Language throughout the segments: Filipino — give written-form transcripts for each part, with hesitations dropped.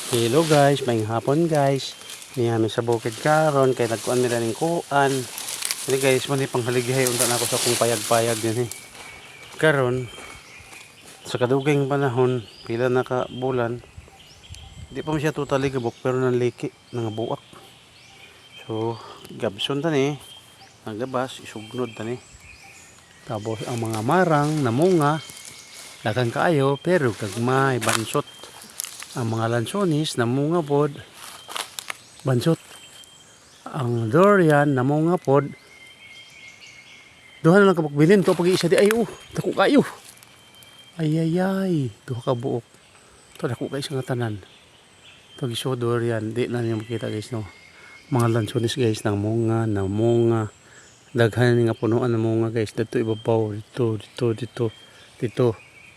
Hello guys, maayong hapon guys. Niyami sa bukid karon kay nagkuan mi ning kuan. Ini guys, man panghalighay unta na ako sa kung payag-payag din eh. Karon sa kaduging panahon, pila na ka bulan. Di pa man siya totally gabok pero nanliki nang buak. So, gabson tani, naglabas isugnod tani. Tapos ang mga marang namunga daghang kaayo pero gagmay bansot. Ang mga lansones namunga pod bansot. Ang durian namunga pod duha na lang kapagbilin to pag isa di ay dako kayo. Ay duha ka buok. To dako kay nga tanan. Pag iso durian di na niyo makita guys no. Mga lansones guys namunga daghan nga punuan namunga guys dito ibabaw dito.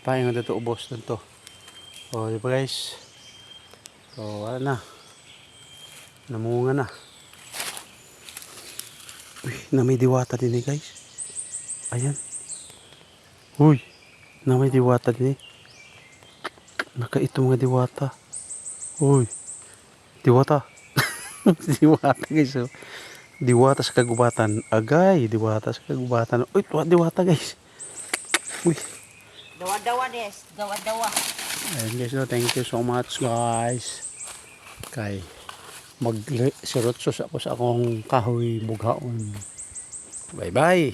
Pahay nga dito ubos dito. O di ba guys? So wala na. Namunga na. Uy, na may diwata din eh guys. Ayan. Uy, na may diwata din eh. Nakaito mga diwata. Uy, diwata. Diwata guys. Oh. Diwata sa kagubatan. Agay, diwata sa kagubatan. Uy, diwata guys. Uy. Dawa-dawa des, dawa-dawa. Ayan guys, no, thank you so much guys. Kay mag-sirotsos ako sa akong kahoy bughaon. Bye bye.